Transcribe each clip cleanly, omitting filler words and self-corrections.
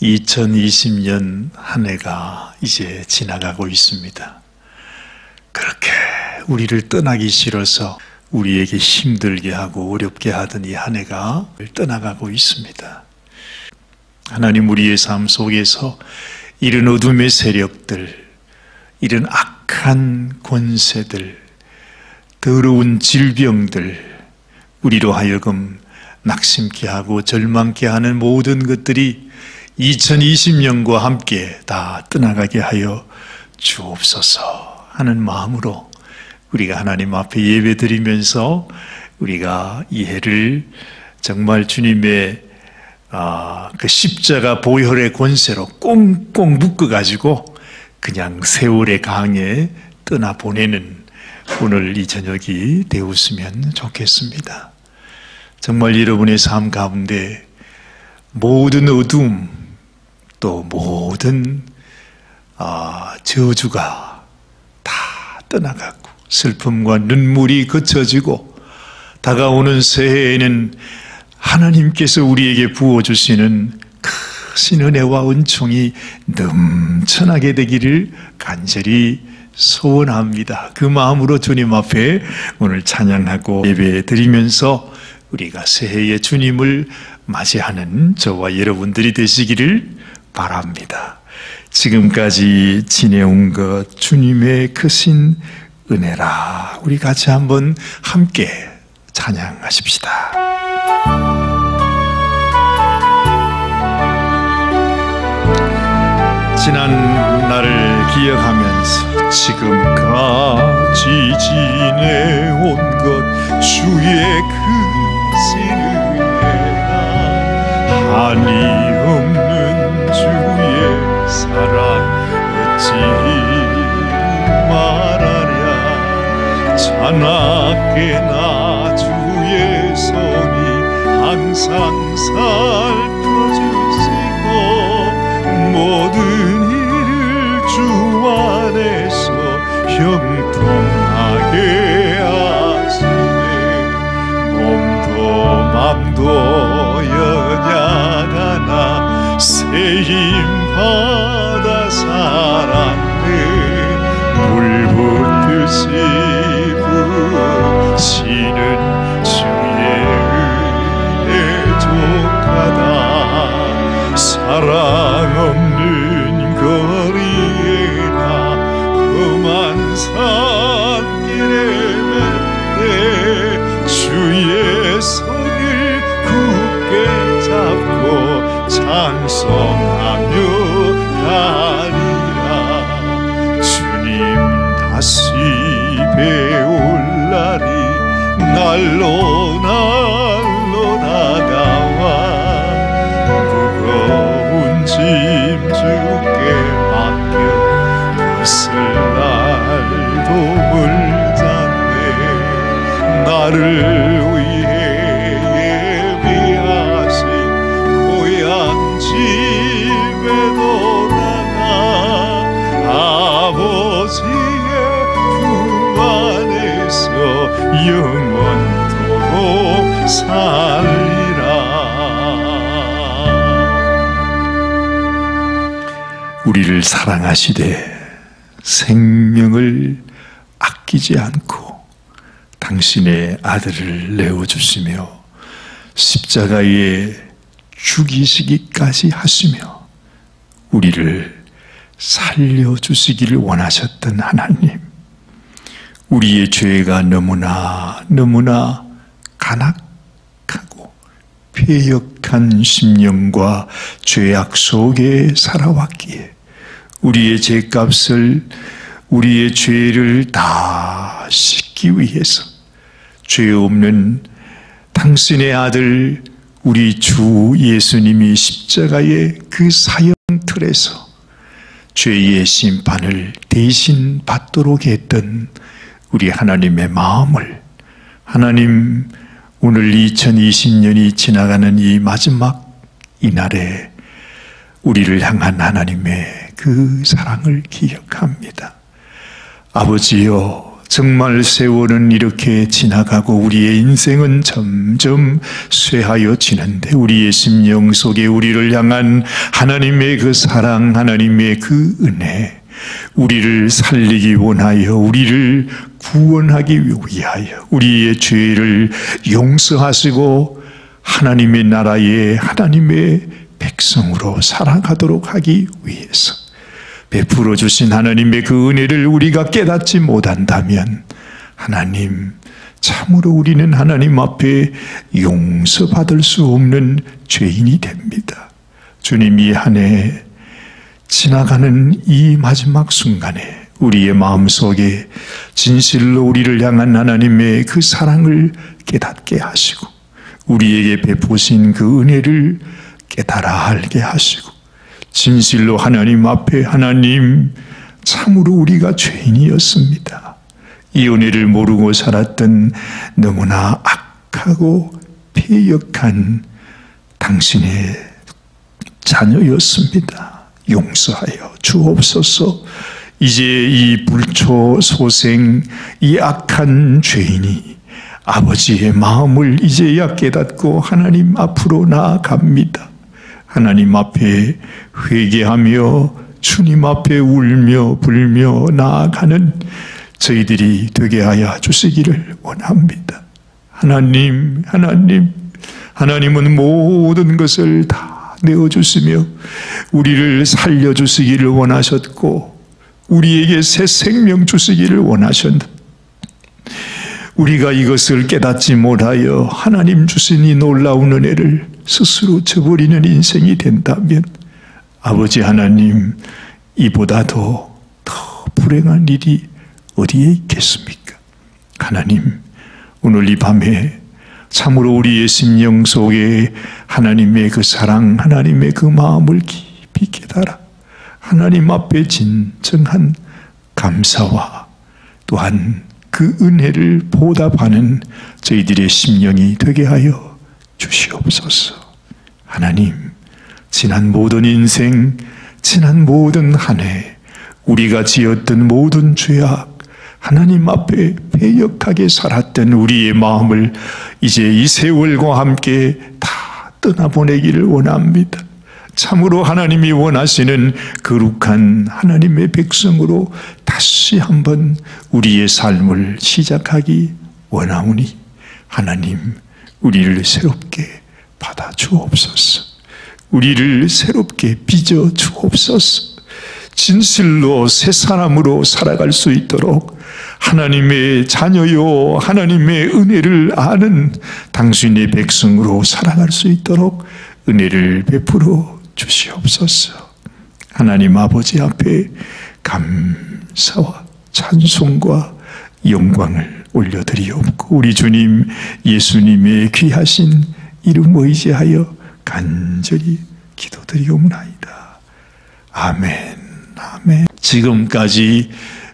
2020년 한 해가 이제 지나가고 있습니다. 그렇게 우리를 떠나기 싫어서 우리에게 힘들게 하고 어렵게 하던 이 한 해가 떠나가고 있습니다. 하나님, 우리의 삶 속에서 이런 어둠의 세력들, 이런 악한 권세들, 더러운 질병들, 우리로 하여금 낙심케 하고 절망케 하는 모든 것들이 2020년과 함께 다 떠나가게 하여 주옵소서 하는 마음으로 우리가 하나님 앞에 예배드리면서 우리가 이 해를 정말 주님의 그 십자가 보혈의 권세로 꽁꽁 묶어가지고 그냥 세월의 강에 떠나보내는 오늘 이 저녁이 되었으면 좋겠습니다. 정말 여러분의 삶 가운데 모든 어둠, 또 모든 저주가 다 떠나가고 슬픔과 눈물이 그쳐지고 다가오는 새해에는 하나님께서 우리에게 부어주시는 크신 은혜와 은총이 넘쳐나게 되기를 간절히 소원합니다. 그 마음으로 주님 앞에 오늘 찬양하고 예배 드리면서 우리가 새해의 주님을 맞이하는 저와 여러분들이 되시기를 바랍니다. 지금까지 지내온 것 주님의 크신 은혜라. 우리 같이 한번 함께 찬양하십시다. 지난 날을 기억하면서 지금까지 지내온 것 주의 크신 은혜라. 한이 없는 주의 사랑 어찌 말하랴. 자나깨나 주의 손이 항상 살펴주시고 모든 일을 주 안에서 형통하게 하시네. 몸도 맘도 연약 하나 새힘 받아 살았네. 물 붓듯이 부으시는 주의 은혜 족하다. 사랑 없는 거리에나 험한 산길에 맴대 주의 손을 굳게 잡고 찬송하며 가리라. 주님 다시 배울 날이 날로 날로 다가와. 무거운 짐 주께 맡겨 벗을 날도 멀잖네. 나를 위해 예비하신 고향 집에 돌아가 아버지의 품 안에서 영원토록 살리라. 우리를 사랑하시되 생명을 아끼지 않고 당신의 아들을 내어주시며 십자가에 죽이시기까지 하시며 우리를 살려주시기를 원하셨던 하나님, 우리의 죄가 너무나 간악하고 패역한 심령과 죄악 속에 살아왔기에 우리의 죄값을, 우리의 죄를 다 씻기 위해서 죄 없는 당신의 아들 우리 주 예수님이 십자가의 그 사형틀에서 죄의 심판을 대신 받도록 했던 우리 하나님의 마음을, 하나님, 오늘 2020년이 지나가는 이 마지막 이날에 우리를 향한 하나님의 그 사랑을 기억합니다. 아버지여, 정말 세월은 이렇게 지나가고 우리의 인생은 점점 쇠하여 지는데 우리의 심령 속에 우리를 향한 하나님의 그 사랑, 하나님의 그 은혜, 우리를 살리기 원하여 우리를 구원하기 위하여 우리의 죄를 용서하시고 하나님의 나라의 하나님의 백성으로 살아가도록 하기 위해서 베풀어 주신 하나님의 그 은혜를 우리가 깨닫지 못한다면 하나님, 참으로 우리는 하나님 앞에 용서받을 수 없는 죄인이 됩니다. 주님, 이 한 해 지나가는 이 마지막 순간에 우리의 마음속에 진실로 우리를 향한 하나님의 그 사랑을 깨닫게 하시고 우리에게 베푸신 그 은혜를 깨달아 알게 하시고 진실로 하나님 앞에 하나님, 참으로 우리가 죄인이었습니다. 이 은혜를 모르고 살았던 너무나 악하고 패역한 당신의 자녀였습니다. 용서하여 주옵소서. 이제 이 불초소생, 이 악한 죄인이 아버지의 마음을 이제야 깨닫고 하나님 앞으로 나아갑니다. 하나님 앞에 회개하며 주님 앞에 울며 불며 나아가는 저희들이 되게 하여 주시기를 원합니다. 하나님, 하나님은 모든 것을 다 내어주시며 우리를 살려주시기를 원하셨고 우리에게 새 생명 주시기를 원하셨는데 우리가 이것을 깨닫지 못하여 하나님 주신 이 놀라운 은혜를 스스로 저버리는 인생이 된다면 아버지 하나님, 이보다도 더 불행한 일이 어디에 있겠습니까? 하나님, 오늘 이 밤에 참으로 우리의 심령 속에 하나님의 그 사랑, 하나님의 그 마음을 깊이 깨달아 하나님 앞에 진정한 감사와 또한 그 은혜를 보답하는 저희들의 심령이 되게 하여 주시옵소서. 하나님, 지난 모든 인생, 지난 모든 한 해 우리가 지었던 모든 죄악, 하나님 앞에 패역하게 살았던 우리의 마음을 이제 이 세월과 함께 다 떠나보내기를 원합니다. 참으로 하나님이 원하시는 거룩한 하나님의 백성으로 다시 한번 우리의 삶을 시작하기 원하오니 하나님, 우리를 새롭게 받아 주옵소서. 우리를 새롭게 빚어 주옵소서. 진실로 새 사람으로 살아갈 수 있도록 하나님의 자녀요 하나님의 은혜를 아는 당신의 백성으로 살아갈 수 있도록 은혜를 베풀어 주시옵소서. 하나님 아버지 앞에 감사와 찬송과 영광을 올려드리옵고 우리 주님 예수님의 귀하신 이름 의지하여 간절히 기도드리옵나이다. 아멘. 아멘. 지금까지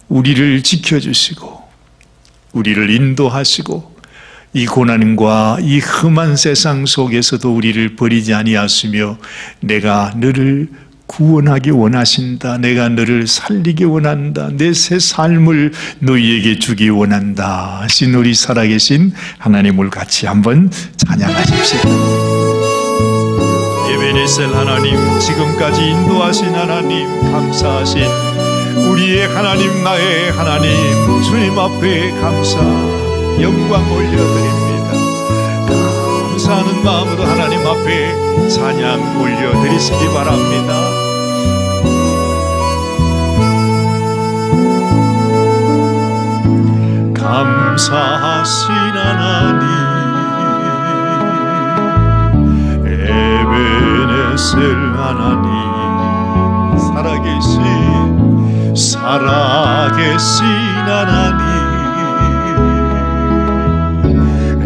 우리를 지켜주시고 우리를 인도하시고 이 고난과 이 험한 세상 속에서도 우리를 버리지 아니하시며 내가 너를 구원하기 원하신다. 내가 너를 살리기 원한다. 내 새 삶을 너희에게 주기 원한다 하신 우리 살아계신 하나님을 같이 한번 찬양하십시다. 에베네셀 하나님, 지금까지 인도하신 하나님, 감사하신 우리의 하나님, 나의 하나님, 주님 앞에 감사 영광 올려드립니다. 감사하는 마음으로 하나님 앞에 찬양 올려드리시기 바랍니다. 감사하신 하나님, 에베네셀 하나님, 살아계신 하나님,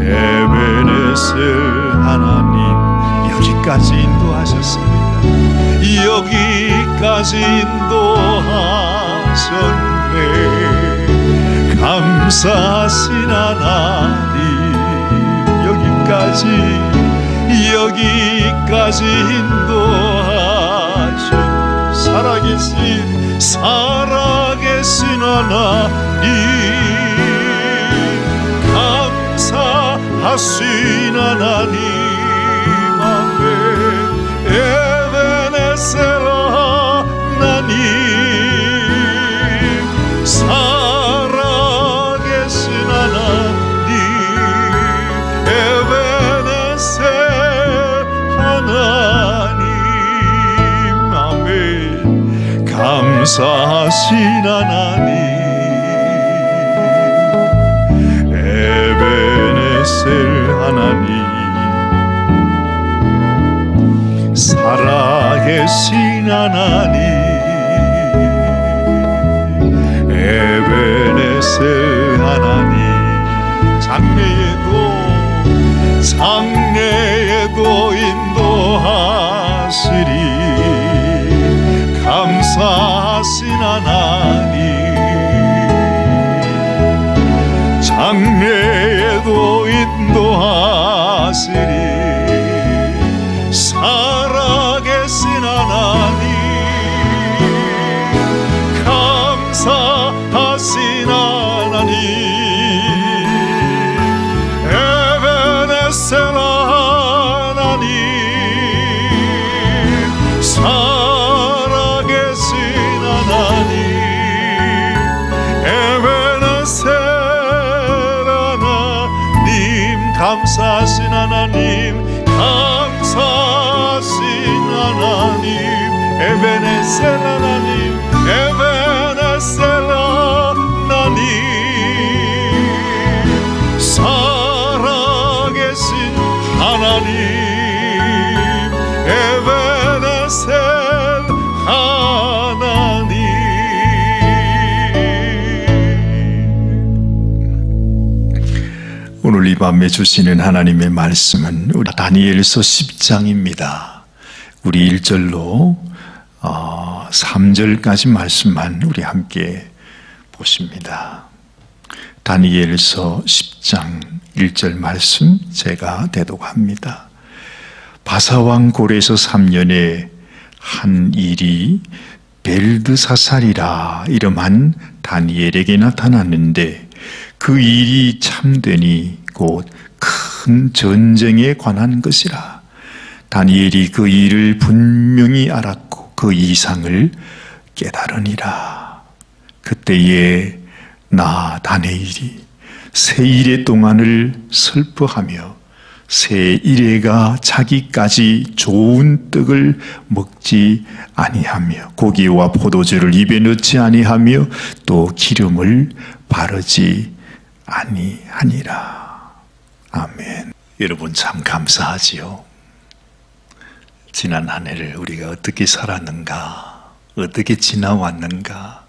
에베네셀 하나님, 여기까지 인도하셨습니다. 여기까지 인도하셨네. 감사하신 하나님, 여기까지 인도하셨. 살아계신 하나님, 감사하신 하나님 앞에 에베네셀 하나님 살아계신 하나님 에베네셀 하나님 아멘 감사하신 하나님 에베네셀 하나님 살아계신 하나님 에베네셀 하나님 장래에도 인도하시리 감사하신 하나님 장래에도 인도하시리 살아계신 하나님 감사하신 하나님 에베네셀 하나님 살아계신 하나님 에베네셀 하나님 감사하신 하나님 감사하신 하나님 에베네셀 하나님 에베네셀 하나님 살아계신 하나님 에베네셀 하나님 오늘 이 밤에 주시는 하나님의 말씀은 우리 다니엘서 10장입니다. 우리 1절로 3절까지 말씀만 우리 함께 보십니다. 다니엘서 10장 1절 말씀 제가 대독합니다. 바사왕 고레서 3년에 한 일이 벨드사살이라 이름한 다니엘에게 나타났는데 그 일이 참되니 곧 큰 전쟁에 관한 것이라. 다니엘이 그 일을 분명히 알았고 그 이상을 깨달으니라. 그때에 나 다니엘이 세 일의 동안을 슬퍼하며 새 이레가 자기까지 좋은 떡을 먹지 아니하며 고기와 포도주를 입에 넣지 아니하며 또 기름을 바르지 아니하니라. 아멘. 여러분 참 감사하지요. 지난 한 해를 우리가 어떻게 살았는가, 어떻게 지나왔는가,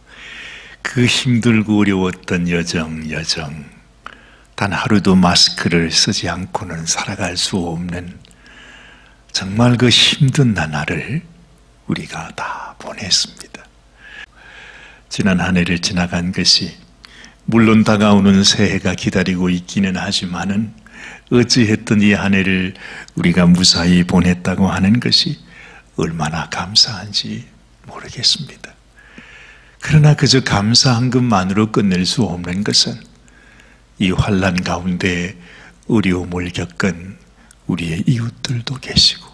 그 힘들고 어려웠던 여정 단 하루도 마스크를 쓰지 않고는 살아갈 수 없는 정말 그 힘든 나날을 우리가 다 보냈습니다. 지난 한 해를 지나간 것이 물론 다가오는 새해가 기다리고 있기는 하지만은 어찌했든 이 한 해를 우리가 무사히 보냈다고 하는 것이 얼마나 감사한지 모르겠습니다. 그러나 그저 감사한 것만으로 끝낼 수 없는 것은 이 환난 가운데 어려움을 겪은 우리의 이웃들도 계시고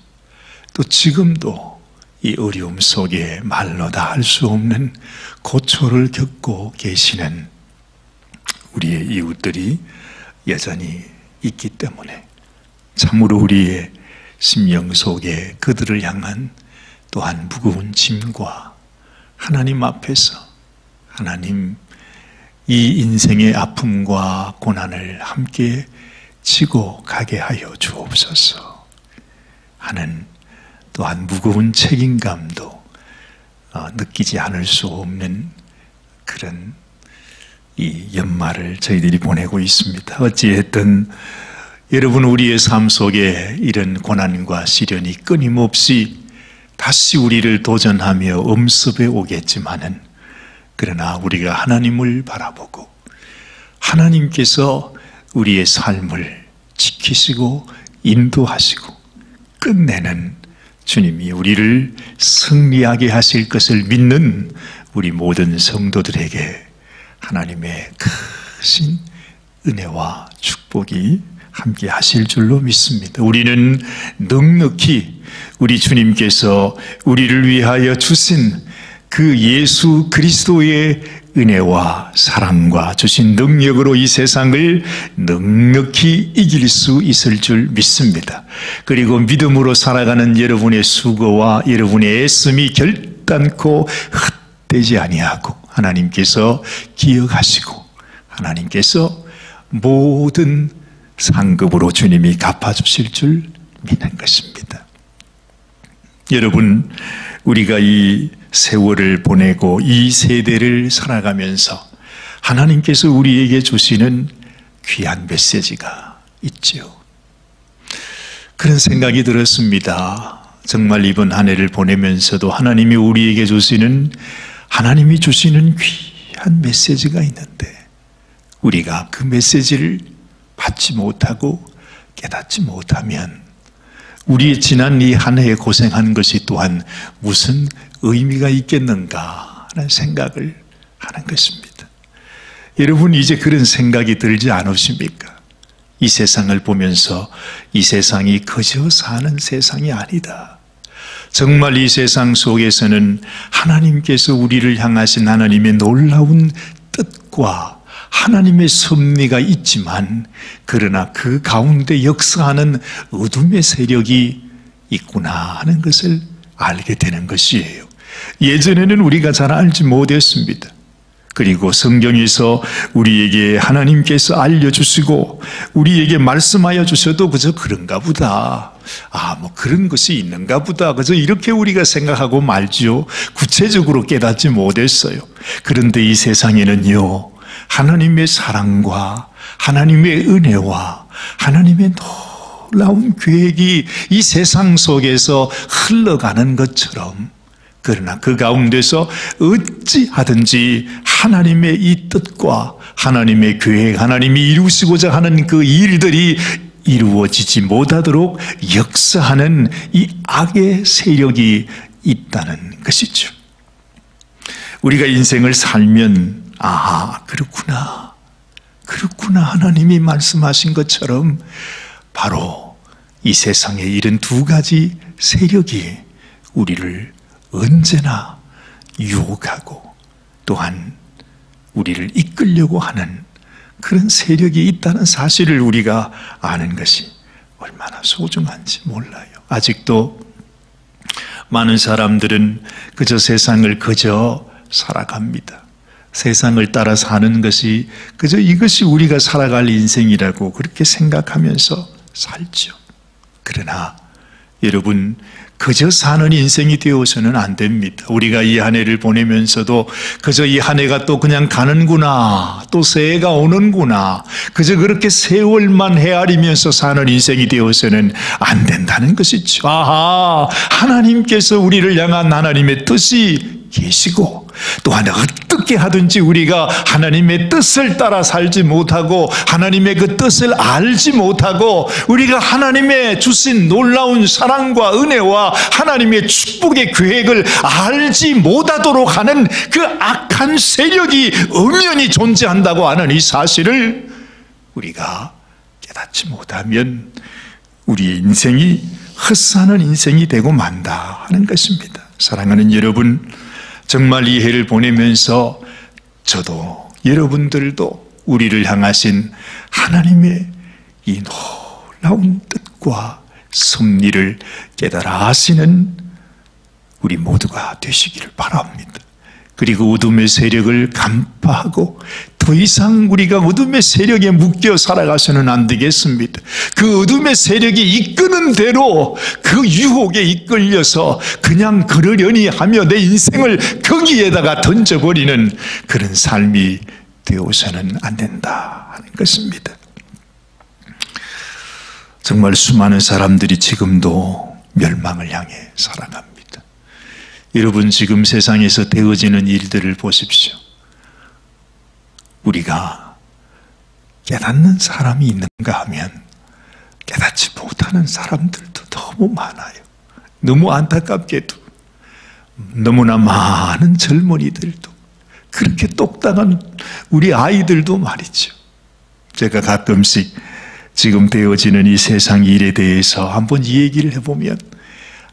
또 지금도 이 어려움 속에 말로 다 할 수 없는 고초를 겪고 계시는 우리의 이웃들이 여전히 있기 때문에 참으로 우리의 심령 속에 그들을 향한 또한 무거운 짐과 하나님 앞에서 하나님 이 인생의 아픔과 고난을 함께 지고 가게 하여 주옵소서 하는 또한 무거운 책임감도 느끼지 않을 수 없는 그런 이 연말을 저희들이 보내고 있습니다. 어찌했든 여러분 우리의 삶 속에 이런 고난과 시련이 끊임없이 다시 우리를 도전하며 엄습해 오겠지만은 그러나 우리가 하나님을 바라보고 하나님께서 우리의 삶을 지키시고 인도하시고 끝내는 주님이 우리를 승리하게 하실 것을 믿는 우리 모든 성도들에게 하나님의 크신 은혜와 축복이 함께 하실 줄로 믿습니다. 우리는 넉넉히 우리 주님께서 우리를 위하여 주신 그 예수 그리스도의 은혜와 사랑과 주신 능력으로 이 세상을 넉넉히 이길 수 있을 줄 믿습니다. 그리고 믿음으로 살아가는 여러분의 수고와 여러분의 애씀이 결단코 헛되지 아니하고 하나님께서 기억하시고 하나님께서 모든 상급으로 주님이 갚아주실 줄 믿는 것입니다. 여러분, 우리가 이 세월을 보내고 이 세대를 살아가면서 하나님께서 우리에게 주시는 귀한 메시지가 있죠. 그런 생각이 들었습니다. 정말 이번 한 해를 보내면서도 하나님이 우리에게 주시는 하나님이 주시는 귀한 메시지가 있는데 우리가 그 메시지를 받지 못하고 깨닫지 못하면 우리의 지난 이 한 해에 고생한 것이 또한 무슨 의미가 있겠는가 하는 생각을 하는 것입니다. 여러분, 이제 그런 생각이 들지 않으십니까? 이 세상을 보면서 이 세상이 그저 사는 세상이 아니다. 정말 이 세상 속에서는 하나님께서 우리를 향하신 하나님의 놀라운 뜻과 하나님의 섭리가 있지만 그러나 그 가운데 역사하는 어둠의 세력이 있구나 하는 것을 알게 되는 것이에요. 예전에는 우리가 잘 알지 못했습니다. 그리고 성경에서 우리에게 하나님께서 알려주시고 우리에게 말씀하여 주셔도 그저 그런가 보다. 뭐 그런 것이 있는가 보다. 그저 이렇게 우리가 생각하고 말지요. 구체적으로 깨닫지 못했어요. 그런데 이 세상에는요, 하나님의 사랑과 하나님의 은혜와 하나님의 놀라운 계획이 이 세상 속에서 흘러가는 것처럼, 그러나 그 가운데서 어찌하든지 하나님의 이 뜻과 하나님의 계획, 하나님이 이루시고자 하는 그 일들이 이루어지지 못하도록 역사하는 이 악의 세력이 있다는 것이죠. 우리가 인생을 살면 그렇구나 하나님이 말씀하신 것처럼 바로 이 세상에 이런 두 가지 세력이 우리를 언제나 유혹하고 또한 우리를 이끌려고 하는 그런 세력이 있다는 사실을 우리가 아는 것이 얼마나 소중한지 몰라요. 아직도 많은 사람들은 그저 세상을 그저 살아갑니다. 세상을 따라 사는 것이 그저 이것이 우리가 살아갈 인생이라고 그렇게 생각하면서 살죠. 그러나 여러분, 그저 사는 인생이 되어서는 안 됩니다. 우리가 이 한 해를 보내면서도 그저 이 한 해가 또 그냥 가는구나, 또 새해가 오는구나, 그저 그렇게 세월만 헤아리면서 사는 인생이 되어서는 안 된다는 것이죠. 하나님께서 우리를 향한 하나님의 뜻이 계시고 또한 어떻게 하든지 우리가 하나님의 뜻을 따라 살지 못하고 하나님의 그 뜻을 알지 못하고 우리가 하나님의 주신 놀라운 사랑과 은혜와 하나님의 축복의 계획을 알지 못하도록 하는 그 악한 세력이 엄연히 존재한다고 하는 이 사실을 우리가 깨닫지 못하면 우리의 인생이 헛사는 인생이 되고 만다 하는 것입니다. 사랑하는 여러분, 정말 이 해를 보내면서 저도 여러분들도 우리를 향하신 하나님의 이 놀라운 뜻과 섭리를 깨달아 아시는 우리 모두가 되시기를 바랍니다. 그리고 어둠의 세력을 간파하고 더 이상 우리가 어둠의 세력에 묶여 살아가서는 안 되겠습니다. 그 어둠의 세력이 이끄는 대로 그 유혹에 이끌려서 그냥 그러려니 하며 내 인생을 거기에다가 던져버리는 그런 삶이 되어서는 안 된다 하는 것입니다. 정말 수많은 사람들이 지금도 멸망을 향해 살아갑니다. 여러분, 지금 세상에서 되어지는 일들을 보십시오. 우리가 깨닫는 사람이 있는가 하면 깨닫지 못하는 사람들도 너무 많아요. 너무 안타깝게도 너무나 많은 젊은이들도 그렇게 똑딱한 우리 아이들도 말이죠. 제가 가끔씩 지금 되어지는 이 세상 일에 대해서 한번 얘기를 해보면,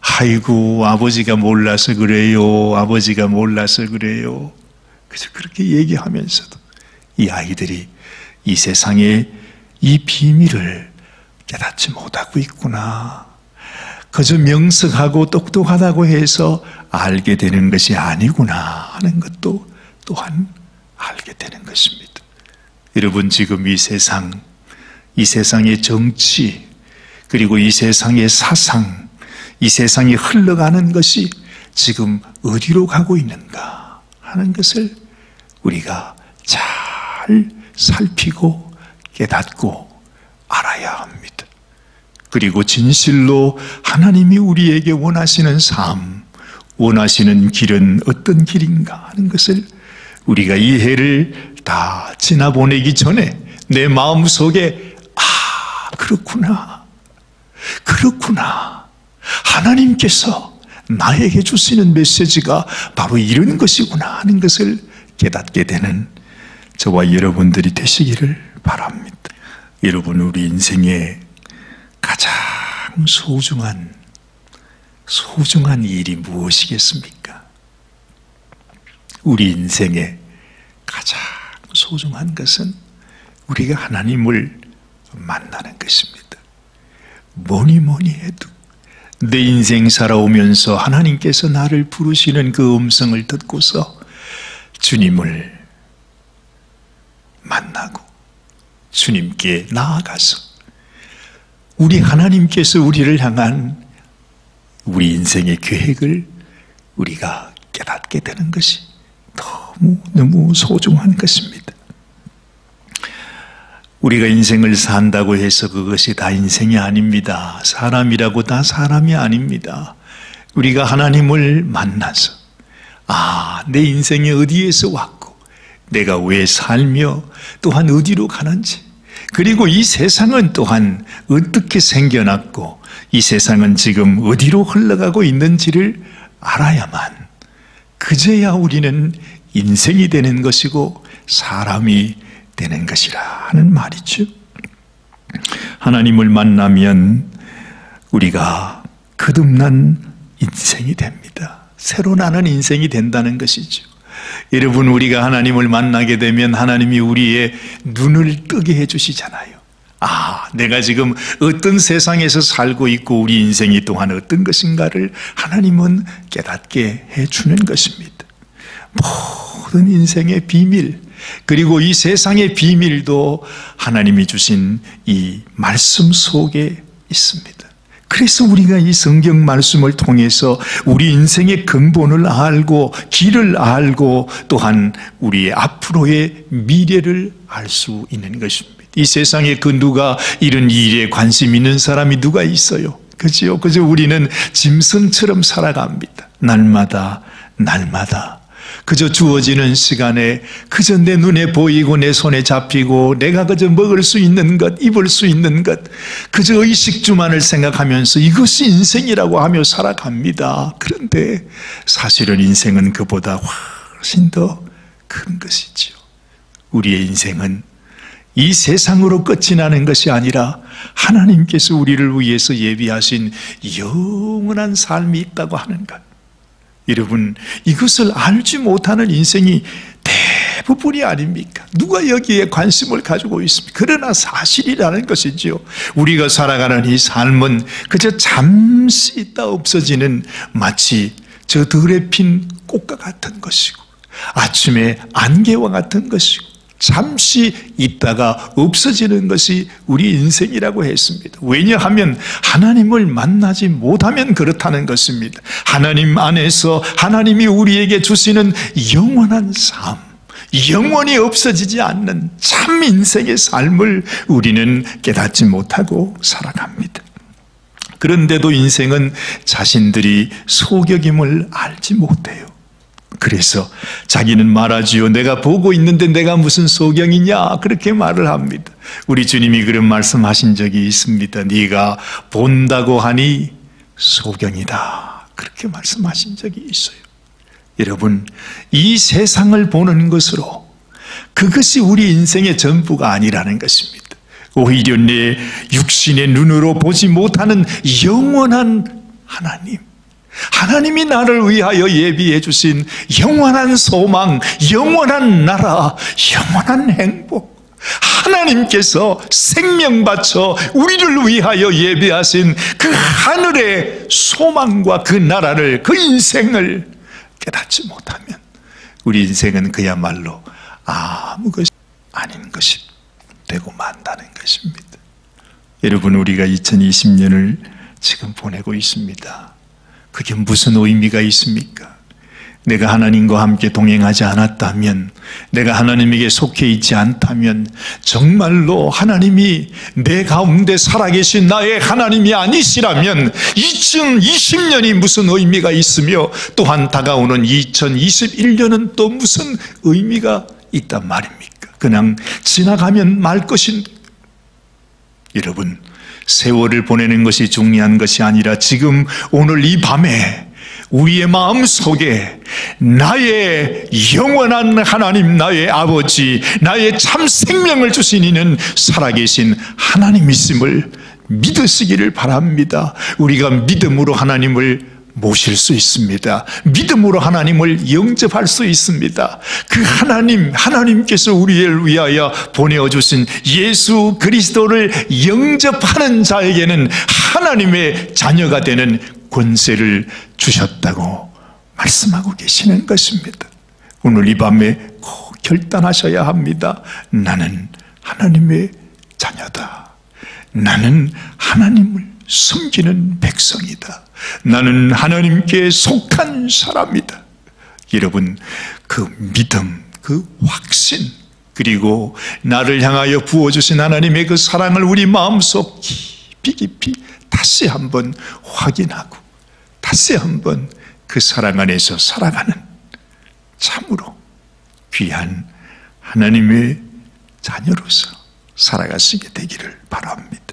아이고 아버지가 몰라서 그래요, 아버지가 몰라서 그래요, 그저 그렇게 얘기하면서도 이 아이들이 이 세상의 이 비밀을 깨닫지 못하고 있구나, 그저 명석하고 똑똑하다고 해서 알게 되는 것이 아니구나 하는 것도 또한 알게 되는 것입니다. 여러분, 지금 이 세상의 정치, 그리고 이 세상의 사상, 이 세상이 흘러가는 것이 지금 어디로 가고 있는가 하는 것을 우리가 잘 살피고 깨닫고 알아야 합니다. 그리고 진실로 하나님이 우리에게 원하시는 삶, 원하시는 길은 어떤 길인가 하는 것을 우리가 이 해를 다 지나보내기 전에 내 마음속에 그렇구나, 하나님께서 나에게 주시는 메시지가 바로 이런 것이구나 하는 것을 깨닫게 되는 저와 여러분들이 되시기를 바랍니다. 여러분, 우리 인생의 가장 소중한 일이 무엇이겠습니까? 우리 인생의 가장 소중한 것은 우리가 하나님을 만나는 것입니다. 뭐니 해도 내 인생 살아오면서 하나님께서 나를 부르시는 그 음성을 듣고서 주님을 만나고 주님께 나아가서 우리 하나님께서 우리를 향한 우리 인생의 계획을 우리가 깨닫게 되는 것이 너무 소중한 것입니다. 우리가 인생을 산다고 해서 그것이 다 인생이 아닙니다. 사람이라고 다 사람이 아닙니다. 우리가 하나님을 만나서 내 인생이 어디에서 왔고 내가 왜 살며 또한 어디로 가는지, 그리고 이 세상은 또한 어떻게 생겨났고 이 세상은 지금 어디로 흘러가고 있는지를 알아야만 그제야 우리는 인생이 되는 것이고 사람이 되는 것이라 하는 말이죠. 하나님을 만나면 우리가 거듭난 인생이 됩니다. 새로 나는 인생이 된다는 것이죠. 여러분, 우리가 하나님을 만나게 되면 하나님이 우리의 눈을 뜨게 해주시잖아요. 내가 지금 어떤 세상에서 살고 있고 우리 인생이 또한 어떤 것인가를 하나님은 깨닫게 해주는 것입니다. 모든 인생의 비밀, 그리고 이 세상의 비밀도 하나님이 주신 이 말씀 속에 있습니다. 그래서 우리가 이 성경 말씀을 통해서 우리 인생의 근본을 알고 길을 알고 또한 우리의 앞으로의 미래를 알 수 있는 것입니다. 이 세상에 누가 이런 일에 관심 있는 사람이 누가 있어요? 그죠? 그저 우리는 짐승처럼 살아갑니다. 날마다 그저 주어지는 시간에 그저 내 눈에 보이고 내 손에 잡히고 내가 그저 먹을 수 있는 것, 입을 수 있는 것, 그저 의식주만을 생각하면서 이것이 인생이라고 하며 살아갑니다. 그런데 사실은 인생은 그보다 훨씬 더 큰 것이지요. 우리의 인생은 이 세상으로 끝이 나는 것이 아니라 하나님께서 우리를 위해서 예비하신 영원한 삶이 있다고 하는 것. 여러분, 이것을 알지 못하는 인생이 대부분이 아닙니까? 누가 여기에 관심을 가지고 있습니까? 그러나 사실이라는 것이지요. 우리가 살아가는 이 삶은 그저 잠시 있다 없어지는 마치 저 들에 핀 꽃과 같은 것이고 아침에 안개와 같은 것이고 잠시 있다가 없어지는 것이 우리 인생이라고 했습니다. 왜냐하면 하나님을 만나지 못하면 그렇다는 것입니다. 하나님 안에서 하나님이 우리에게 주시는 영원한 삶, 영원히 없어지지 않는 참 인생의 삶을 우리는 깨닫지 못하고 살아갑니다. 그런데도 인생은 자신들이 소격임을 알지 못해요. 그래서 자기는 말하지요. 내가 보고 있는데 내가 무슨 소경이냐, 그렇게 말을 합니다. 우리 주님이 그런 말씀하신 적이 있습니다. 네가 본다고 하니 소경이다, 그렇게 말씀하신 적이 있어요. 여러분, 이 세상을 보는 것으로 그것이 우리 인생의 전부가 아니라는 것입니다. 오히려 내 육신의 눈으로 보지 못하는 영원한 하나님, 하나님이 나를 위하여 예비해 주신 영원한 소망, 영원한 나라, 영원한 행복, 하나님께서 생명 바쳐 우리를 위하여 예비하신 그 하늘의 소망과 그 나라를, 그 인생을 깨닫지 못하면 우리 인생은 그야말로 아무 것이 아닌 것이 되고 만다는 것입니다. 여러분, 우리가 2020년을 지금 보내고 있습니다. 그게 무슨 의미가 있습니까? 내가 하나님과 함께 동행하지 않았다면, 내가 하나님에게 속해 있지 않다면 정말로 하나님이 내 가운데 살아계신 나의 하나님이 아니시라면 2020년이 무슨 의미가 있으며, 또한 다가오는 2021년은 또 무슨 의미가 있단 말입니까? 그냥 지나가면 말 것인. 여러분, 세월을 보내는 것이 중요한 것이 아니라 지금 오늘 이 밤에 우리의 마음 속에 나의 영원한 하나님, 나의 아버지, 나의 참 생명을 주신 이는 살아계신 하나님이심을 믿으시기를 바랍니다. 우리가 믿음으로 하나님을 모실 수 있습니다. 믿음으로 하나님을 영접할 수 있습니다. 그 하나님께서 우리를 위하여 보내어주신 예수 그리스도를 영접하는 자에게는 하나님의 자녀가 되는 권세를 주셨다고 말씀하고 계시는 것입니다. 오늘 이 밤에 꼭 결단하셔야 합니다. 나는 하나님의 자녀다. 나는 하나님을 섬기는 백성이다. 나는 하나님께 속한 사람이다. 여러분, 그 믿음, 그 확신, 그리고 나를 향하여 부어주신 하나님의 그 사랑을 우리 마음속 깊이 다시 한번 확인하고 다시 한번 그 사랑 안에서 살아가는 참으로 귀한 하나님의 자녀로서 살아가시게 되기를 바랍니다.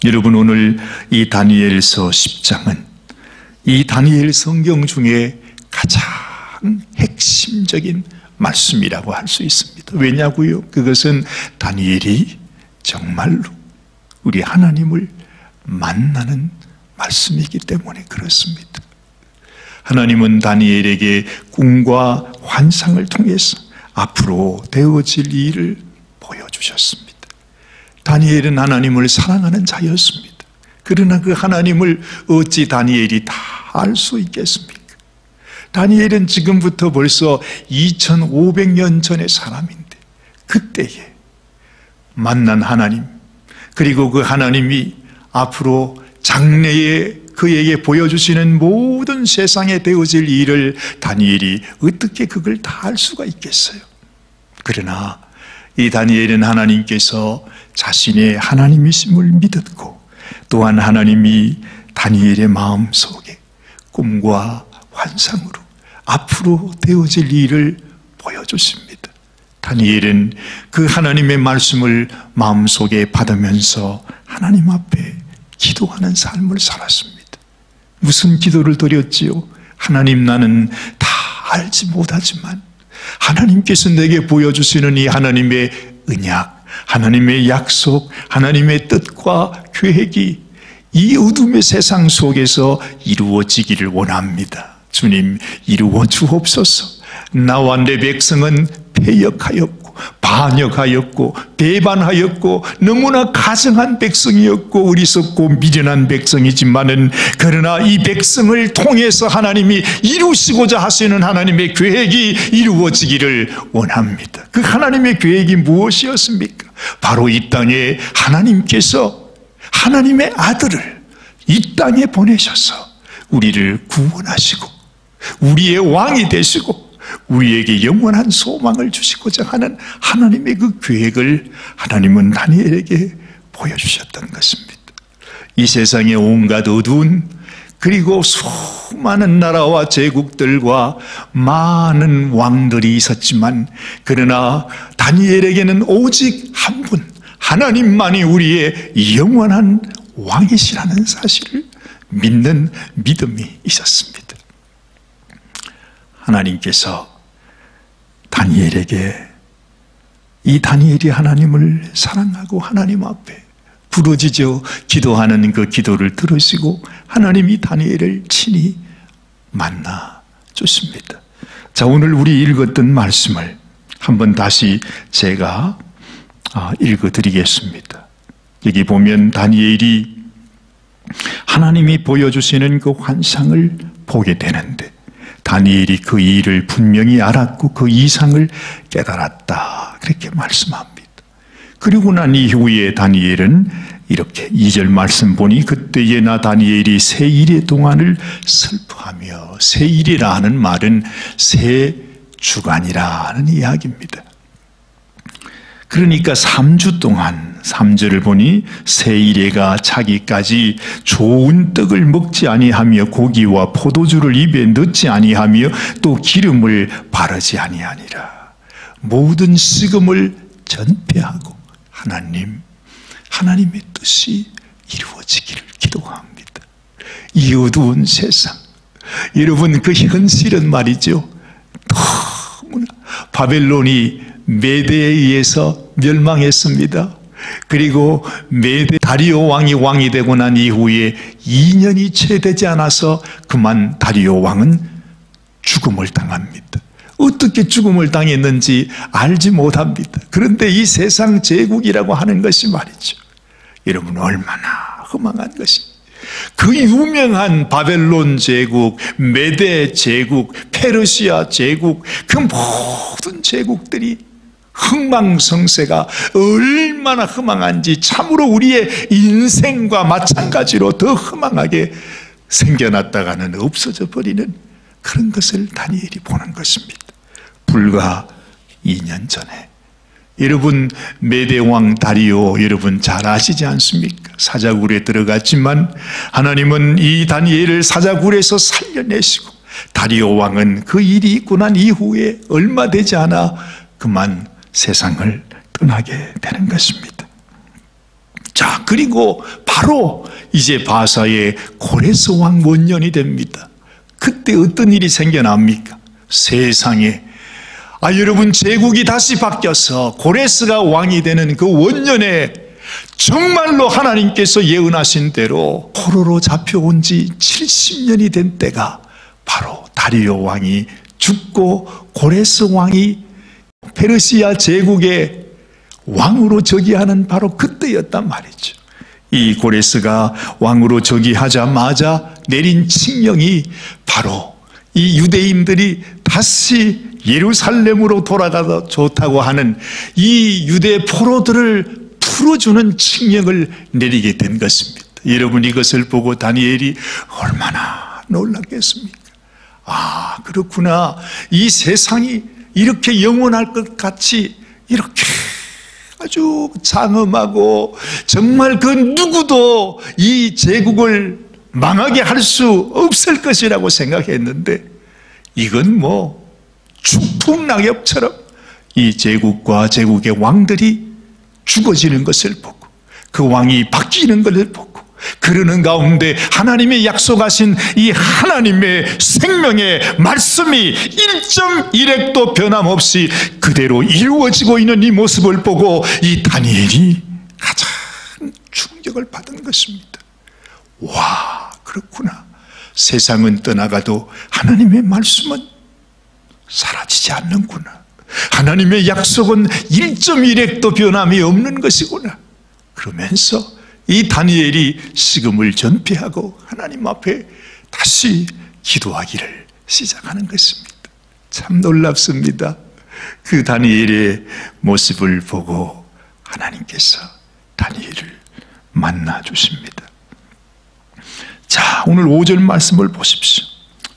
여러분, 오늘 이 다니엘서 10장은 이 다니엘 성경 중에 가장 핵심적인 말씀이라고 할 수 있습니다. 왜냐고요? 그것은 다니엘이 정말로 우리 하나님을 만나는 말씀이기 때문에 그렇습니다. 하나님은 다니엘에게 꿈과 환상을 통해서 앞으로 되어질 일을 보여주셨습니다. 다니엘은 하나님을 사랑하는 자였습니다. 그러나 그 하나님을 어찌 다니엘이 다 알 수 있겠습니까? 다니엘은 지금부터 벌써 2500년 전의 사람인데 그때에 만난 하나님, 그리고 그 하나님이 앞으로 장래에 그에게 보여주시는 모든 세상에 되어질 일을 다니엘이 어떻게 그걸 다 알 수가 있겠어요? 그러나 이 다니엘은 하나님께서 자신의 하나님이심을 믿었고, 또한 하나님이 다니엘의 마음속에 꿈과 환상으로 앞으로 되어질 일을 보여주십니다. 다니엘은 그 하나님의 말씀을 마음속에 받으면서 하나님 앞에 기도하는 삶을 살았습니다. 무슨 기도를 드렸지요? 하나님, 나는 다 알지 못하지만 하나님께서 내게 보여주시는 이 하나님의 언약, 하나님의 약속, 하나님의 뜻과 계획이 이 어둠의 세상 속에서 이루어지기를 원합니다. 주님, 이루어 주옵소서. 나와 내 백성은 패역하였고 반역하였고 배반하였고 너무나 가증한 백성이었고 어리석고 미련한 백성이지만은, 그러나 이 백성을 통해서 하나님이 이루시고자 하시는 하나님의 계획이 이루어지기를 원합니다. 그 하나님의 계획이 무엇이었습니까? 바로 이 땅에 하나님께서 하나님의 아들을 이 땅에 보내셔서 우리를 구원하시고 우리의 왕이 되시고 우리에게 영원한 소망을 주시고자 하는 하나님의 그 계획을 하나님은 다니엘에게 보여주셨던 것입니다. 이 세상에 온갖 어두운, 그리고 수많은 나라와 제국들과 많은 왕들이 있었지만, 그러나 다니엘에게는 오직 한 분, 하나님만이 우리의 영원한 왕이시라는 사실을 믿는 믿음이 있었습니다. 하나님께서 다니엘에게 이 다니엘이 하나님을 사랑하고 하나님 앞에 부르짖어 기도하는 그 기도를 들으시고 하나님이 다니엘을 친히 만나 줬습니다. 자, 오늘 우리 읽었던 말씀을 한번 다시 제가 읽어드리겠습니다. 여기 보면 다니엘이 하나님이 보여주시는 그 환상을 보게 되는데 다니엘이 그 일을 분명히 알았고 그 이상을 깨달았다, 그렇게 말씀합니다. 그리고 난 이후에 다니엘은 이렇게 2절 말씀 보니 그때에 나 다니엘이 세 일의 동안을 슬퍼하며, 세 일이라 하는 말은 세 주간이라는 이야기입니다. 그러니까 3주 동안, 3절을 보니 세 일해가 차기까지 좋은 떡을 먹지 아니하며 고기와 포도주를 입에 넣지 아니하며 또 기름을 바르지 아니하니라. 모든 식음을 전폐하고 하나님의 뜻이 이루어지기를 기도합니다. 이 어두운 세상, 여러분, 그 현실은 말이죠, 너무나 바벨론이 메대에 의해서 멸망했습니다. 그리고 메대 다리오 왕이 되고 난 이후에 2년이 채 되지 않아서 그만 다리오 왕은 죽음을 당합니다. 어떻게 죽음을 당했는지 알지 못합니다. 그런데 이 세상 제국이라고 하는 것이 말이죠, 여러분, 얼마나 허망한 것입니다. 그 유명한 바벨론 제국, 메대 제국, 페르시아 제국, 그 모든 제국들이 흥망성쇠가 얼마나 허망한지 참으로 우리의 인생과 마찬가지로 더 허망하게 생겨났다가는 없어져 버리는 그런 것을 다니엘이 보는 것입니다. 불과 2년 전에 여러분, 메대왕 다리오 여러분 잘 아시지 않습니까? 사자굴에 들어갔지만 하나님은 이 다니엘을 사자굴에서 살려내시고 다리오 왕은 그 일이 있고 난 이후에 얼마 되지 않아 그만 세상을 떠나게 되는 것입니다. 자, 그리고 바로 이제 바사의 고레스 왕 원년이 됩니다. 그때 어떤 일이 생겨납니까? 세상에, 여러분, 제국이 다시 바뀌어서 고레스가 왕이 되는 그 원년에 정말로 하나님께서 예언하신 대로 포로로 잡혀온 지 70년이 된 때가 바로 다리오 왕이 죽고 고레스 왕이 페르시아 제국의 왕으로 즉위하는 바로 그때였단 말이죠. 이 고레스가 왕으로 즉위하자마자 내린 칙령이 바로 이 유대인들이 다시 예루살렘으로 돌아가도 좋다고 하는 이 유대 포로들을 풀어주는 칙령을 내리게 된 것입니다. 여러분, 이것을 보고 다니엘이 얼마나 놀랐겠습니까? 그렇구나. 이 세상이 이렇게 영원할 것 같이 이렇게 아주 장엄하고 정말 그 누구도 이 제국을 망하게 할 수 없을 것이라고 생각했는데 이건 뭐 축풍낙엽처럼 이 제국과 제국의 왕들이 죽어지는 것을 보고 그 왕이 바뀌는 것을 보고 그러는 가운데 하나님의 약속하신 이 하나님의 생명의 말씀이 1.1핵도 변함없이 그대로 이루어지고 있는 이 모습을 보고 이 다니엘이 가장 충격을 받은 것입니다. 와, 그렇구나. 세상은 떠나가도 하나님의 말씀은 사라지지 않는구나. 하나님의 약속은 1.1핵도 변함이 없는 것이구나. 그러면서 이 다니엘이 식음을 전폐하고 하나님 앞에 다시 기도하기를 시작하는 것입니다. 참 놀랍습니다. 그 다니엘의 모습을 보고 하나님께서 다니엘을 만나 주십니다. 자, 오늘 5절 말씀을 보십시오.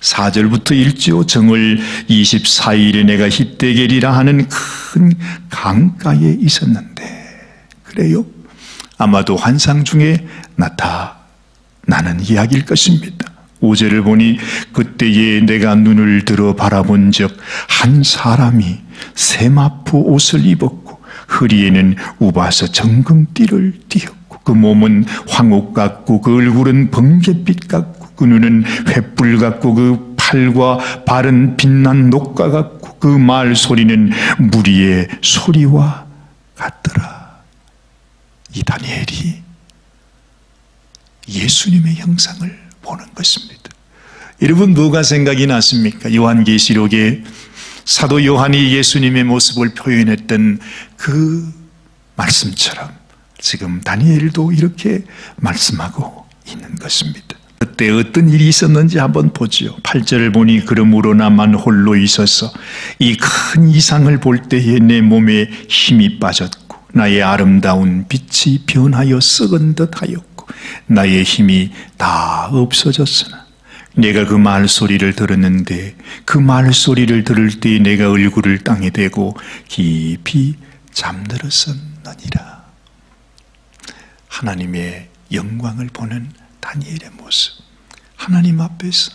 4절부터 읽지요. 정월 24일에 내가 히데겔이라 하는 큰 강가에 있었는데, 그래요? 아마도 환상 중에 나타나는 이야기일 것입니다. 5절을 보니 그때에 내가 눈을 들어 바라본 적 한 사람이 세마포 옷을 입었고 허리에는 우바서 정금띠를 띠었고 그 몸은 황옥 같고 그 얼굴은 번갯빛 같고 그 눈은 횃불 같고 그 팔과 발은 빛난 녹과 같고 그 말 소리는 무리의 소리와 이 다니엘이 예수님의 형상을 보는 것입니다. 여러분, 뭐가 생각이 났습니까? 요한계시록에 사도 요한이 예수님의 모습을 표현했던 그 말씀처럼 지금 다니엘도 이렇게 말씀하고 있는 것입니다. 그때 어떤 일이 있었는지 한번 보죠. 8절을 보니 그러므로 나만 홀로 있어서 이 큰 이상을 볼 때에 내 몸에 힘이 빠졌고 나의 아름다운 빛이 변하여 썩은 듯 하였고 나의 힘이 다 없어졌으나 내가 그 말소리를 들었는데 그 말소리를 들을 때 내가 얼굴을 땅에 대고 깊이 잠들었었느니라. 하나님의 영광을 보는 다니엘의 모습, 하나님 앞에서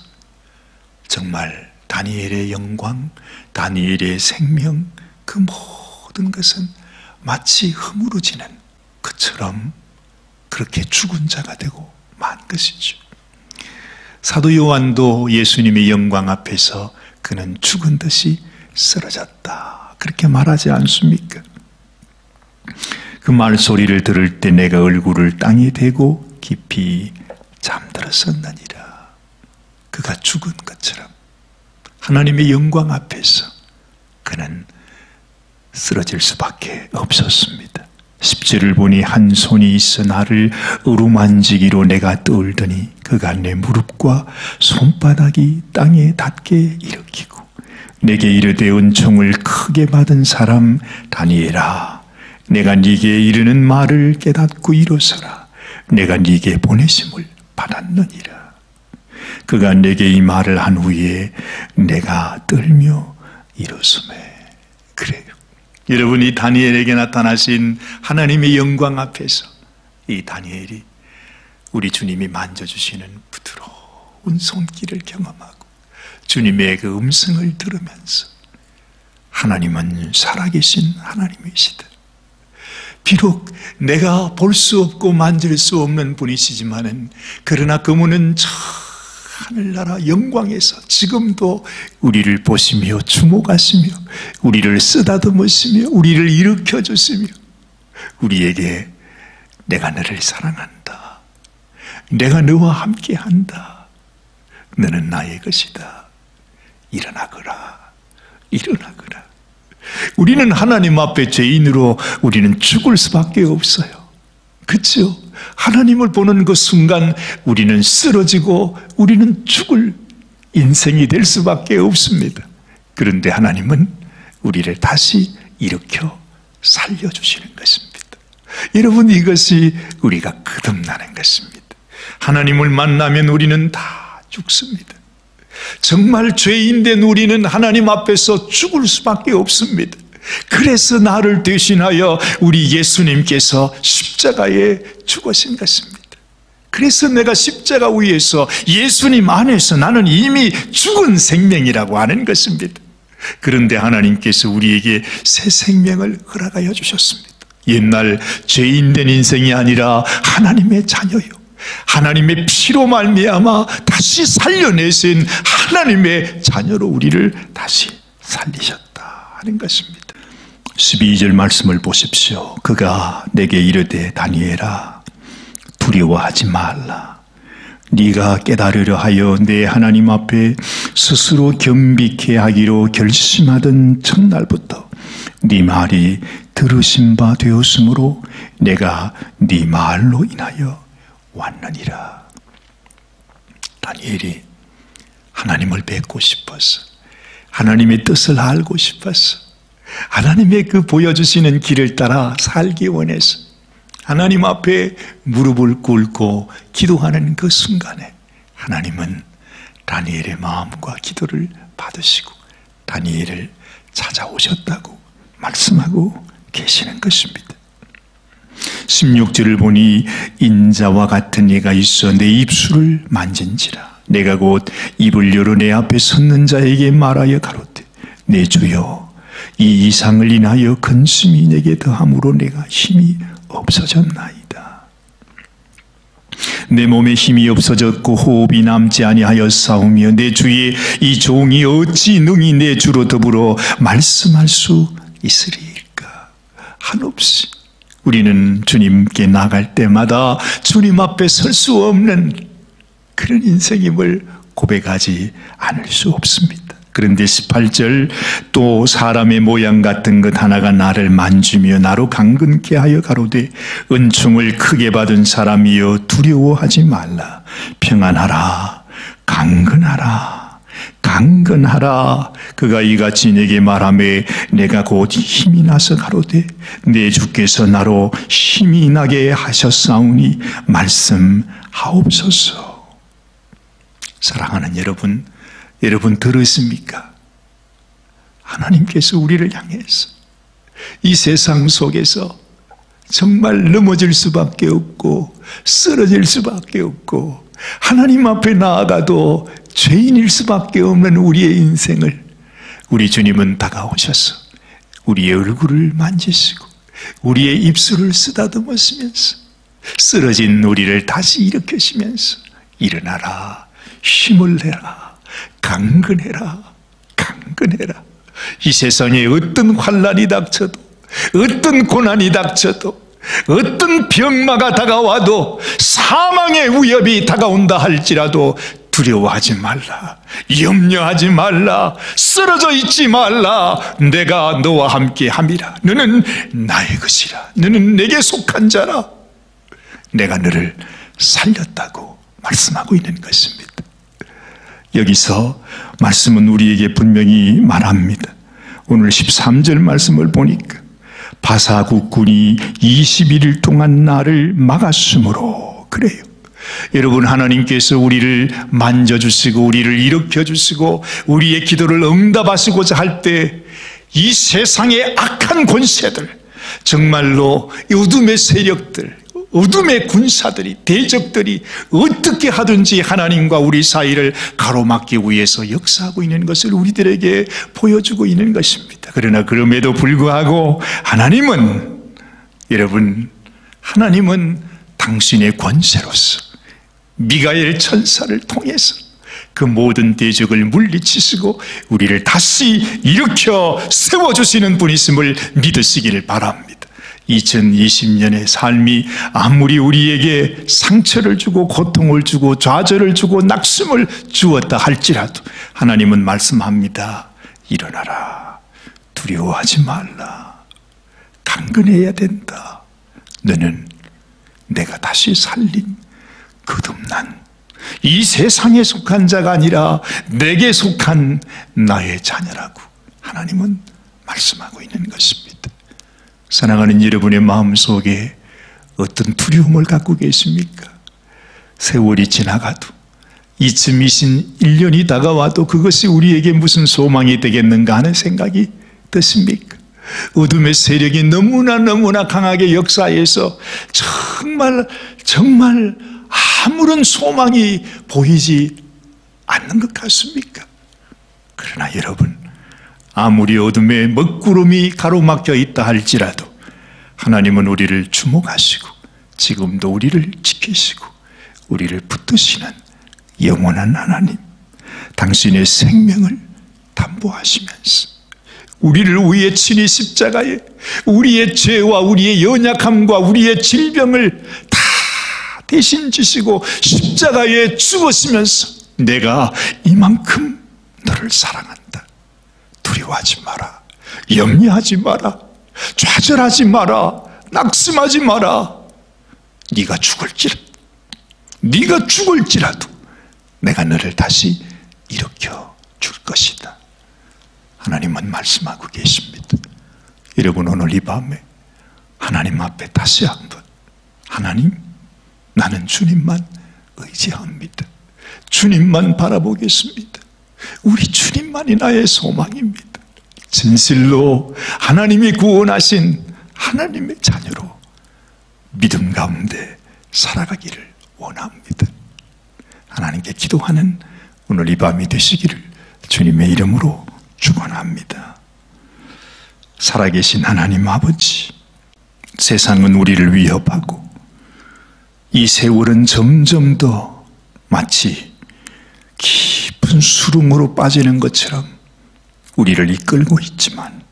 정말 다니엘의 영광, 다니엘의 생명, 그 모든 것은 마치 허물어지는 것처럼 그렇게 죽은 자가 되고 만 것이죠. 사도 요한도 예수님의 영광 앞에서 그는 죽은 듯이 쓰러졌다, 그렇게 말하지 않습니까? 그 말소리를 들을 때 내가 얼굴을 땅에 대고 깊이 잠들었었느니라. 그가 죽은 것처럼 하나님의 영광 앞에서 그는 쓰러질 수밖에 없었습니다. 10절을 보니 한 손이 있어 나를 어루만지기로 내가 떨더니 그가 내 무릎과 손바닥이 땅에 닿게 일으키고 내게 이르되 은총을 크게 받은 사람 다니엘아, 내가 네게 이르는 말을 깨닫고 일어서라. 내가 네게 보내심을 받았느니라. 그가 내게 이 말을 한 후에 내가 떨며 일어서매. 그래요. 여러분이 다니엘에게 나타나신 하나님의 영광 앞에서 이 다니엘이 우리 주님이 만져주시는 부드러운 손길을 경험하고 주님의 그 음성을 들으면서 하나님은 살아계신 하나님이시다. 비록 내가 볼 수 없고 만질 수 없는 분이시지만은 그러나 그분은 저 하늘나라 영광에서 지금도 우리를 보시며 주목하시며 우리를 쓰다듬으시며 우리를 일으켜 주시며 우리에게 내가 너를 사랑한다, 내가 너와 함께한다, 너는 나의 것이다, 일어나거라, 일어나거라. 우리는 하나님 앞에 죄인으로 우리는 죽을 수밖에 없어요. 그렇죠? 하나님을 보는 그 순간 우리는 쓰러지고 우리는 죽을 인생이 될 수밖에 없습니다. 그런데 하나님은 우리를 다시 일으켜 살려주시는 것입니다. 여러분, 이것이 우리가 거듭나는 것입니다. 하나님을 만나면 우리는 다 죽습니다. 정말 죄인된 우리는 하나님 앞에서 죽을 수밖에 없습니다. 그래서 나를 대신하여 우리 예수님께서 십자가에 죽으신 것입니다. 그래서 내가 십자가 위에서 예수님 안에서 나는 이미 죽은 생명이라고 하는 것입니다. 그런데 하나님께서 우리에게 새 생명을 허락하여 주셨습니다. 옛날 죄인된 인생이 아니라 하나님의 자녀요, 하나님의 피로 말미암아 다시 살려내신 하나님의 자녀로 우리를 다시 살리셨다 하는 것입니다. 12절 말씀을 보십시오. 그가 내게 이르되 다니엘아, 두려워하지 말라. 네가 깨달으려 하여 내 하나님 앞에 스스로 겸비케 하기로 결심하던 첫날부터 네 말이 들으신 바 되었으므로 내가 네 말로 인하여 왔느니라. 다니엘이 하나님을 뵙고 싶어서, 하나님의 뜻을 알고 싶어서, 하나님의 그 보여주시는 길을 따라 살기 원해서 하나님 앞에 무릎을 꿇고 기도하는 그 순간에 하나님은 다니엘의 마음과 기도를 받으시고 다니엘을 찾아오셨다고 말씀하고 계시는 것입니다. 16절을 보니 인자와 같은 이가 있어 내 입술을 만진지라. 내가 곧 입을 열어 내 앞에 섰는 자에게 말하여 가로되 내 주여, 이 이상을 인하여 근심이 내게 더함으로 내가 힘이 없어졌나이다. 내 몸에 힘이 없어졌고 호흡이 남지 아니하여 싸우며 내 주의 이 종이 어찌 능히 내 주로 더불어 말씀할 수 있으리까. 한없이 우리는 주님께 나갈 때마다 주님 앞에 설 수 없는 그런 인생임을 고백하지 않을 수 없습니다. 그런데 18절, 또 사람의 모양 같은 것 하나가 나를 만지며 나로 강건케 하여 가로되 은총을 크게 받은 사람이여 두려워하지 말라. 평안하라. 강건하라. 강건하라. 그가 이같이 내게 말하매 내가 곧 힘이 나서 가로되 내 주께서 나로 힘이 나게 하셨사오니 말씀하옵소서. 사랑하는 여러분, 여러분 들으십니까? 하나님께서 우리를 향해서 이 세상 속에서 정말 넘어질 수밖에 없고 쓰러질 수밖에 없고 하나님 앞에 나아가도 죄인일 수밖에 없는 우리의 인생을 우리 주님은 다가오셔서 우리의 얼굴을 만지시고 우리의 입술을 쓰다듬으시면서 쓰러진 우리를 다시 일으키시면서 일어나라, 힘을 내라, 강건해라, 강건해라. 이 세상에 어떤 환난이 닥쳐도, 어떤 고난이 닥쳐도, 어떤 병마가 다가와도, 사망의 위협이 다가온다 할지라도 두려워하지 말라, 염려하지 말라, 쓰러져 있지 말라. 내가 너와 함께 함이라. 너는 나의 것이라. 너는 내게 속한 자라. 내가 너를 살렸다고 말씀하고 있는 것입니다. 여기서 말씀은 우리에게 분명히 말합니다. 오늘 13절 말씀을 보니까 바사 국군이 21일 동안 나를 막았으므로 그래요. 여러분, 하나님께서 우리를 만져주시고 우리를 일으켜주시고 우리의 기도를 응답하시고자 할 때 이 세상의 악한 권세들, 정말로 어둠의 세력들, 어둠의 군사들이, 대적들이 어떻게 하든지 하나님과 우리 사이를 가로막기 위해서 역사하고 있는 것을 우리들에게 보여주고 있는 것입니다. 그러나 그럼에도 불구하고 하나님은, 여러분, 하나님은 당신의 권세로서 미가엘 천사를 통해서 그 모든 대적을 물리치시고 우리를 다시 일으켜 세워주시는 분이심을 믿으시기를 바랍니다. 2020년의 삶이 아무리 우리에게 상처를 주고 고통을 주고 좌절을 주고 낙심을 주었다 할지라도 하나님은 말씀합니다. 일어나라. 두려워하지 말라. 강건해야 된다. 너는 내가 다시 살린 거듭난 이 세상에 속한 자가 아니라 내게 속한 나의 자녀라고 하나님은 말씀하고 있는 것입니다. 사랑하는 여러분의 마음속에 어떤 두려움을 갖고 계십니까? 세월이 지나가도 2021년이 다가와도 그것이 우리에게 무슨 소망이 되겠는가 하는 생각이 드십니까? 어둠의 세력이 너무나 강하게 역사해서 정말 아무런 소망이 보이지 않는 것 같습니까? 그러나 여러분, 아무리 어둠의 먹구름이 가로막혀 있다 할지라도 하나님은 우리를 주목하시고 지금도 우리를 지키시고 우리를 붙드시는 영원한 하나님, 당신의 생명을 담보하시면서 우리를 위해 친히 십자가에 우리의 죄와 우리의 연약함과 우리의 질병을 다 대신 지시고 십자가에 죽으시면서 내가 이만큼 너를 사랑한다. 두려워하지 마라. 염려하지 마라. 좌절하지 마라. 낙심하지 마라. 네가 죽을지라도 내가 너를 다시 일으켜 줄 것이다. 하나님은 말씀하고 계십니다. 여러분, 오늘 이 밤에 하나님 앞에 다시 한번, 하나님, 나는 주님만 의지합니다. 주님만 바라보겠습니다. 우리 주님만이 나의 소망입니다. 진실로 하나님이 구원하신 하나님의 자녀로 믿음 가운데 살아가기를 원합니다. 하나님께 기도하는 오늘 이 밤이 되시기를 주님의 이름으로 축원합니다. 살아계신 하나님 아버지, 세상은 우리를 위협하고 이 세월은 점점 더 마치 깊은 수렁으로 빠지는 것처럼 우리를 이끌고 있지만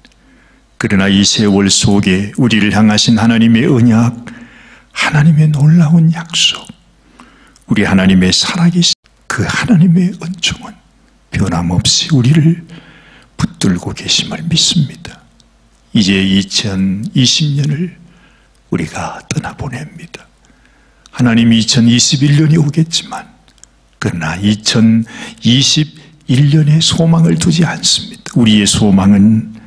그러나 이 세월 속에 우리를 향하신 하나님의 언약, 하나님의 놀라운 약속, 우리 하나님의 살아계신 그 하나님의 은총은 변함없이 우리를 붙들고 계심을 믿습니다. 이제 2020년을 우리가 떠나보냅니다. 하나님이 2021년이 오겠지만 그러나 2021년에 소망을 두지 않습니다. 우리의 소망은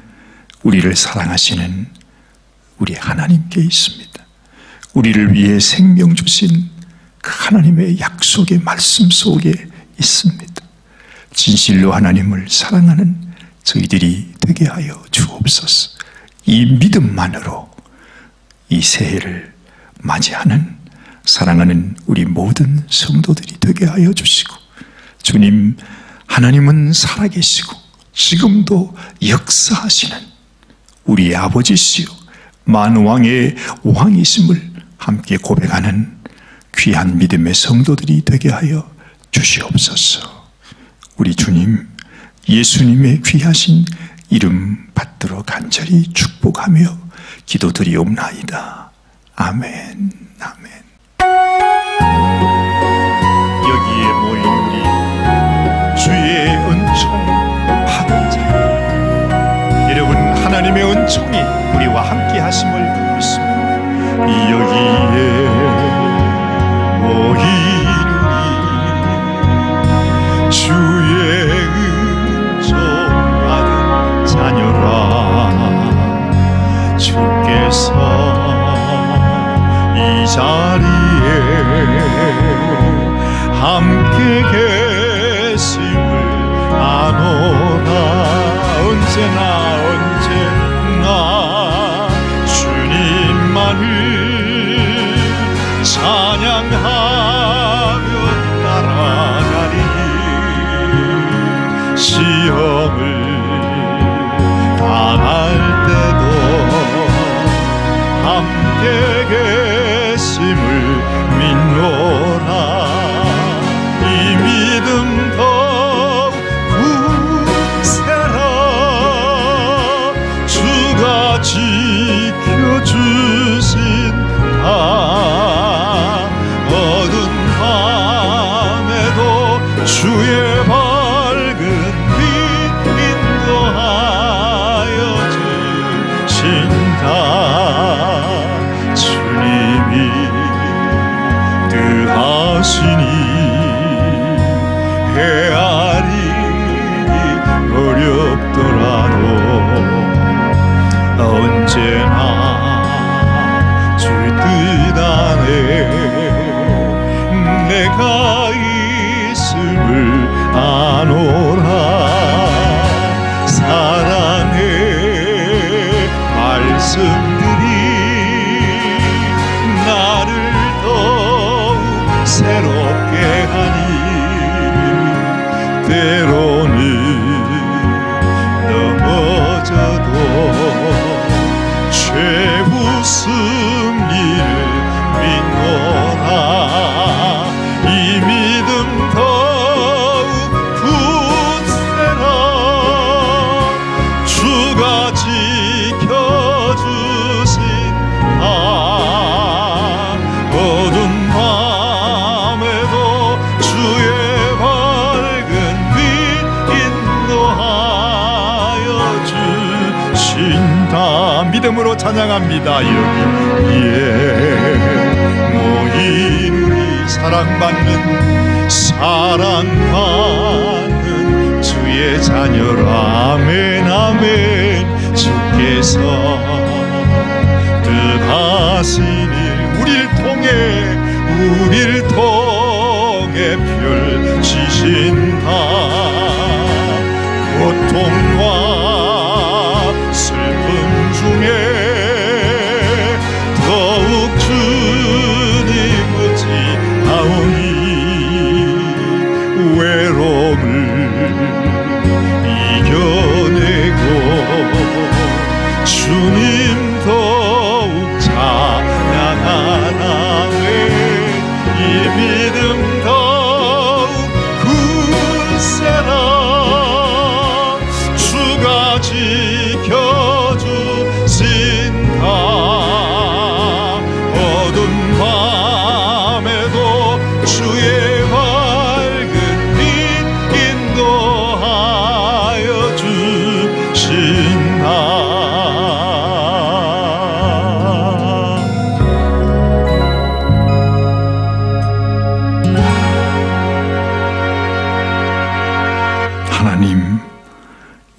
우리를 사랑하시는 우리 하나님께 있습니다. 우리를 위해 생명 주신 그 하나님의 약속의 말씀 속에 있습니다. 진실로 하나님을 사랑하는 저희들이 되게 하여 주옵소서. 이 믿음만으로 이 새해를 맞이하는 사랑하는 우리 모든 성도들이 되게 하여 주시고, 주님, 하나님은 살아계시고 지금도 역사하시는 우리 아버지시요 만왕의 왕이심을 함께 고백하는 귀한 믿음의 성도들이 되게 하여 주시옵소서. 우리 주님, 예수님의 귀하신 이름 받들어 간절히 축복하며 기도드리옵나이다. 아멘, 아멘. 여기에 모인 우리 주의 은총 받은 자 여러분, 하나님의 은총이 우리와 함께 하심을 믿습니다. 여기에 모인 우리 주의 은총 받은 자녀라. 주께서 이 자리에 함께 계심을 아노라. 언제나 주님만을 찬양하며 따라가리. 시험을 당할 때도 함께 계심을 믿노라. 이 믿음 더욱 굳세라. 주가 지켜주신 어두운 밤에도 주의 밝은 빛 인도하여 주신다. 주님이 뜻하시니 헤아리기 어렵더라도 언제나 주 뜻 안에 내가 있음을 아노라. 사랑의 말씀들이 나를 더욱 새롭게 하니 때로는 넘어져도 최후 승리를 믿노라. 이 믿음 더욱 굳세라. 주가 지켜주신 어두운 밤에도 주의 밝은 빛 인도하여 주신다. 믿음으로 찬양합니다. 여기에 모인 우리 사랑받는 주의 자녀라. 아멘, 아멘. 주께서 뜻하신 일 우리를 통해 펼치신다. 고통과 슬픔 중에 더욱 주님 의지하오니 외로움을 이겨내고 주님 더욱 찬양하나왜. 이 믿음 더욱 굳세라. 주가 지켜주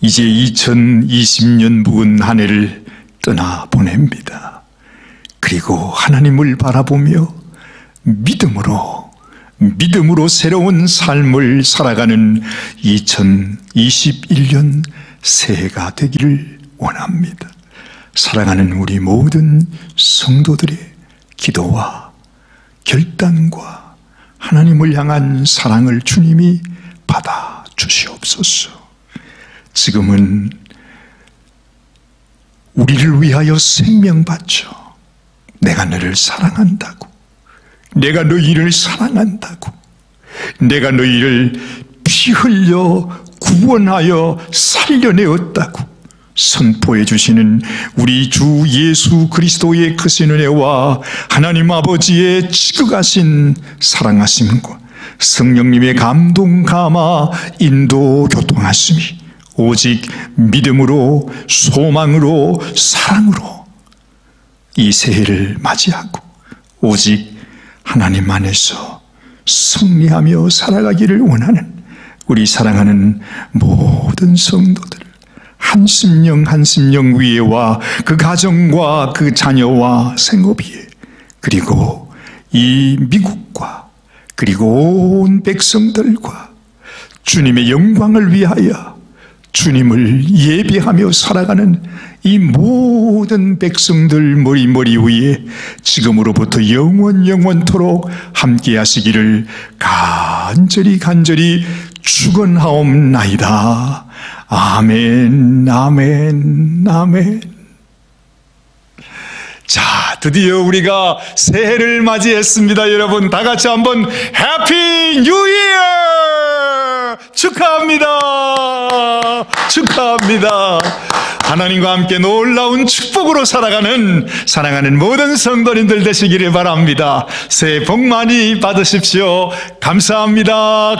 이제 2020년 묵은 한 해를 떠나보냅니다. 그리고 하나님을 바라보며 믿음으로 새로운 삶을 살아가는 2021년 새해가 되기를 원합니다. 사랑하는 우리 모든 성도들의 기도와 결단과 하나님을 향한 사랑을 주님이 받아 주시옵소서. 지금은 우리를 위하여 생명 바쳐 내가 너를 사랑한다고, 내가 너희를 사랑한다고, 내가 너희를 피 흘려 구원하여 살려내었다고 선포해 주시는 우리 주 예수 그리스도의 크신 은혜와 하나님 아버지의 지극하신 사랑하심과 성령님의 감동 감화 인도 교통하심이 오직 믿음으로 소망으로 사랑으로 이 새해를 맞이하고 오직 하나님 안에서 승리하며 살아가기를 원하는 우리 사랑하는 모든 성도들, 한 심령 위에와 그 가정과 그 자녀와 생업 위에, 그리고 이 미국과 그리고 온 백성들과 주님의 영광을 위하여 주님을 예배하며 살아가는 이 모든 백성들 머리 위에 지금으로부터 영원토록 함께 하시기를 간절히 축원하옵나이다. 아멘. 자, 드디어 우리가 새해를 맞이했습니다. 여러분 다 같이 한번 해피 뉴 이어 축하합니다. 하나님과 함께 놀라운 축복으로 살아가는 사랑하는 모든 성도님들 되시기를 바랍니다. 새해 복 많이 받으십시오. 감사합니다.